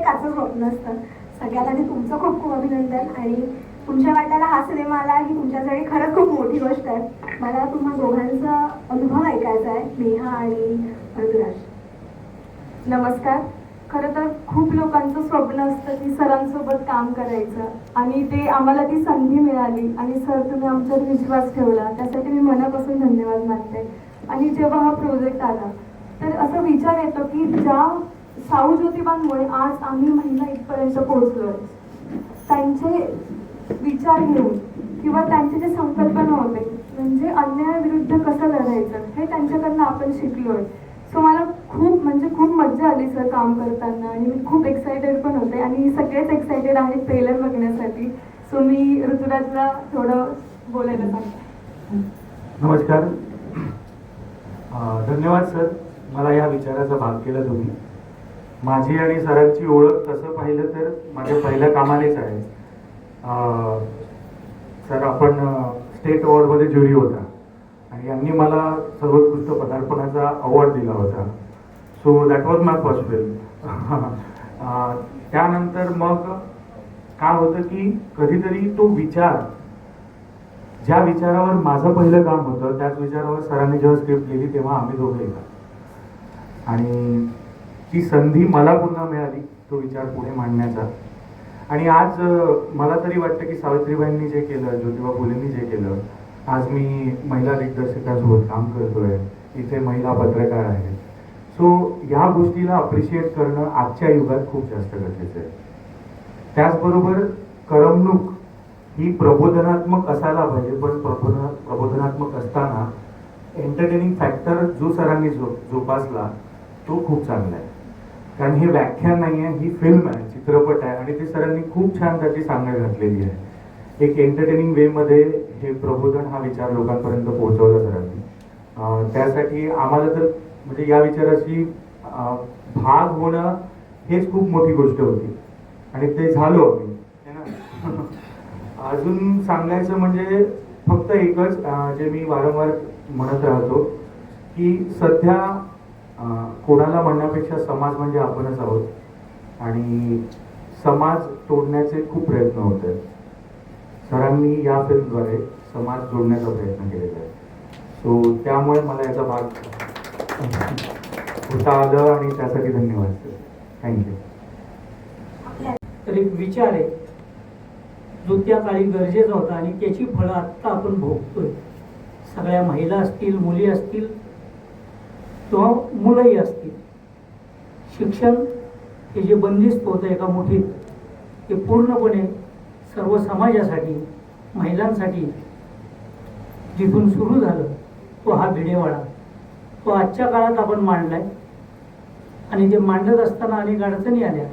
प्रत्येकाचं स्वप्न असतं. सगळ्यात आधी तुमचं खूप खूप अभिनंदन. आणि तुमच्या वाट्याला हा सिनेमा आला ही तुमच्यासाठी खरंच खूप मोठी गोष्ट आहे. मला तुम्हा दोघांचा अनुभव ऐकायचा आहे, नेहा आणि ऋतुराज. नमस्कार. खरं तर खूप लोकांचं स्वप्न असतं की सरांसोबत काम करायचं आणि ते आम्हाला ती संधी मिळाली आणि सर तुम्ही आमच्यावर विश्वास ठेवला त्यासाठी मी मनापासून धन्यवाद मानते. आणि जेव्हा हा प्रोजेक्ट आला तर असा विचार येतो की ज्या साऊ ज्योतिबांमुळे आज आम्ही महिला इथपर्यंत पोहोचलोय, त्यांचे विचार घेऊन किंवा त्यांचे जे संकल्पना होते म्हणजे अन्यायाविरुद्ध कसं लढायचं हे त्यांच्याकडनं आपण शिकलोय. सो मला खूप मज्जा आली सर काम करताना आणि मी खूप एक्सायटेड पण होते आणि सगळेच एक्सायटेड आहेत ट्रेलर बघण्यासाठी. सो मी ऋतुराजला थोडं बोलायला सांगते. नमस्कार. धन्यवाद सर, मला या विचाराचा भाग केला तुम्ही. माझी आणि सरांची ओळख तसं पाहिलं तर माझ्या पहिल्या कामानेच आहे. सर आपण स्टेट अवॉर्डमध्ये ज्युरी होता आणि यांनी मला सर्वोत्कृष्ट पदार्पणाचा अवॉर्ड दिला होता. So that was my first film. त्यानंतर मग काय होतं की कधीतरी तो विचार, ज्या विचारावर माझं पहिलं काम होतं त्याच विचारावर सरांनी जेव्हा स्क्रिप्ट लिहिली तेव्हा आम्ही दोघे येतात आणि ती संधी मला पुन्हा मिळाली तो विचार पुढे मांडण्याचा. आणि आज मला तरी वाटतं की सावित्रीबाईंनी जे केलं, ज्योतिबा फुलेंनी जे केलं, आज मी महिला दिग्दर्शकासोबत काम करतोय, इथे महिला पत्रकार आहेत. सो ह्या गोष्टीला अप्रिशिएट करणं आजच्या युगात खूप जास्त गरजेचं आहे. त्याचबरोबर करमणूक ही प्रबोधनात्मक असायला पाहिजे, पण प्रबोधनात्मक असताना एंटरटेनिंग फॅक्टर जो सरांनी जोपासला तो खूप चांगला आहे. कारण हे व्याख्यान नाही आहे, ही फिल्म आहे, चित्रपट आहे आणि ते सरांनी खूप छान त्याची सांगड घातलेली आहे. एक एंटरटेनिंग वेमध्ये हे प्रबोधन हा विचार लोकांपर्यंत पोहोचवला सरांनी. त्यासाठी आम्हाला तर म्हणजे या विचाराशी भाग होणं हेच खूप मोठी गोष्ट होती आणि ते झालो आम्ही, है ना. अजून सांगायचं म्हणजे फक्त एकच जे मी वारंवार म्हणत राहतो की सध्या कोणाला म्हणण्यापेक्षा समाज म्हणजे आपणच आहोत आणि समाज तोडण्याचे खूप प्रयत्न होत आहेत. सरांनी या फिल्मद्वारे समाज जोडण्याचा प्रयत्न केलेला आहे. सो त्यामुळे मला याचा भाग होता आलं आणि त्यासाठी धन्यवाद सर. थँक्यू. तर एक विचार आहे जो त्या काळी गरजेचा होता आणि त्याची फळं आत्ता आपण भोगतोय. सगळ्या महिला असतील, मुली असतील किंवा मुलंही असतील. शिक्षण हे जे बंदिस्त होतं एका मुठीत, ते पूर्णपणे सर्व समाजासाठी, महिलांसाठी जिथून सुरू झालं तो हा भिडेवाडा, तो आजच्या काळात आपण मांडलाय. आणि ते मांडत असताना अनेक अडचणी आल्या.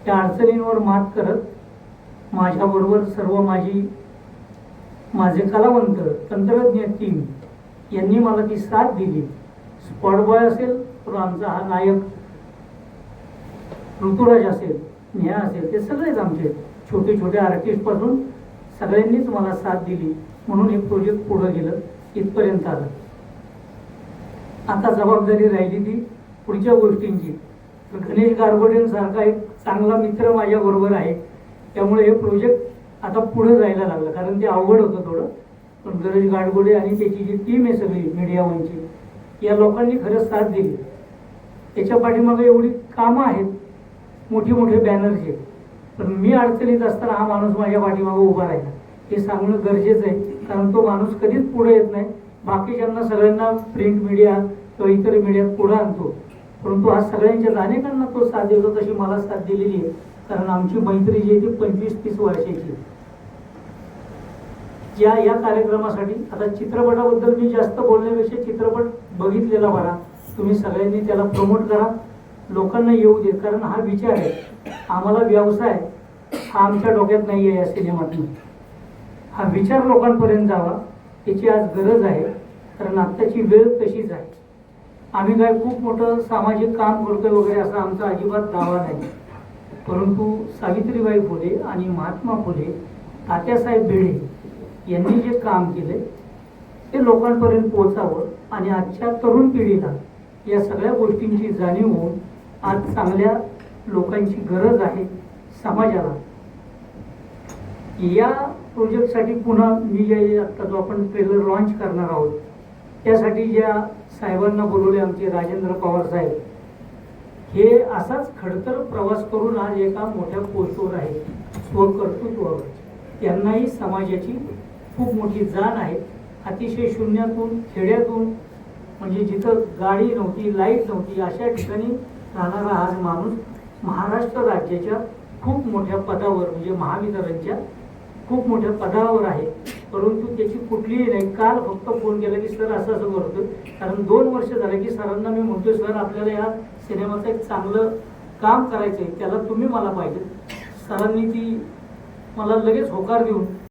त्या अडचणींवर मात करत माझ्याबरोबर सर्व माझे कलावंत, तंत्रज्ञ टीम यांनी मला ती साथ दिली. स्पॉट बॉय असेल तर आमचा हा नायक ऋतुराज असेल, नेहा असेल, ते सगळेच आमचे छोटे छोटे आर्टिस्ट पासून सगळ्यांनीच मला साथ दिली. म्हणून हे प्रोजेक्ट पुढे गेलं, इथपर्यंत आलं. आता जबाबदारी राहिली ती पुढच्या गोष्टींची. तर गणेश गारगोडेंसारखा एक चांगला मित्र माझ्या बरोबर आहे, त्यामुळे हे प्रोजेक्ट आता पुढे जायला लागलं. कारण ते अवघड होतं थोडं, पण गणेश गारगोडे आणि त्याची जी टीम आहे सगळी मीडिया वनची, या लोकांनी खरंच साथ दिली. त्याच्या पाठीमागे एवढी कामं आहेत, मोठी मोठे बॅनरचे, पण मी अडचणीत असताना हा माणूस माझ्या पाठीमागे उभा राहिला हे सांगणं गरजेचं आहे. कारण तो माणूस कधीच पुढे येत नाही. बाकीच्यांना सगळ्यांना प्रिंट मीडिया किंवा इतर मीडियात पुढे आणतो, परंतु आज सगळ्यांच्याच अनेकांना तो साथ देतो. तशी मला साथ दिलेली आहे. कारण आमची मैत्री जी आहे ती 25-30 वर्षाची. या कार्यक्रमासाठी आता चित्रपटाबद्दल मी जास्त बोलण्यापेक्षा चित्रपट बघितलेला बरा. तुम्ही सगळ्यांनी त्याला प्रमोट करा, लोकांना येऊ देत. कारण हा विचार आहे, आम्हाला व्यवसाय हा आमच्या डोक्यात नाही आहे. या सिनेमातून हा विचार लोकांपर्यंत जावा याची आज गरज आहे. कारण आत्ताची वेळ तशीच आहे. आम्ही काय खूप मोठं सामाजिक काम करतोय वगैरे असा आमचा अजिबात दावा नाही, परंतु सावित्रीबाई फुले आणि महात्मा फुले, तात्यासाहेब भिडे यांनी जे काम केले ते लोकांपर्यंत पोहोचावं आणि आजच्या तरुण पिढीला या सगळ्या गोष्टींची जाणीव होऊन आज चांगल्या लोकांची गरज आहे समाजाला. या प्रोजेक्टसाठी पुन्हा मी जे आत्ता जो आपण ट्रेलर लॉन्च करणार आहोत त्यासाठी ज्या साहेबांना बोलवले आमचे राजेंद्र पवार साहेब, हे असाच खडतर प्रवास करून आज एका मोठ्या पोस्टवर आहे, स्वकर्तृत्वावर. त्यांनाही समाजाची खूप मोठी जाण आहे. अतिशय शून्यातून, खेड्यातून, म्हणजे जिथं गाडी नव्हती, लाईट नव्हती, अशा ठिकाणी राहणारा हा माणूस महाराष्ट्र राज्याच्या खूप मोठ्या पदावर, म्हणजे महावितरणच्या खूप मोठ्या पदावर आहे. परंतु त्याची कुठलीही नाही. काल फक्त फोन केला की सर असं असं करतो, कारण 2 वर्ष झाले की सरांना मी म्हणतोय सर आपल्याला या सिनेमाचं एक चांगलं काम करायचं आहे, त्याला तुम्ही मला पाहिजे. सरांनी ती मला लगेच होकार देऊन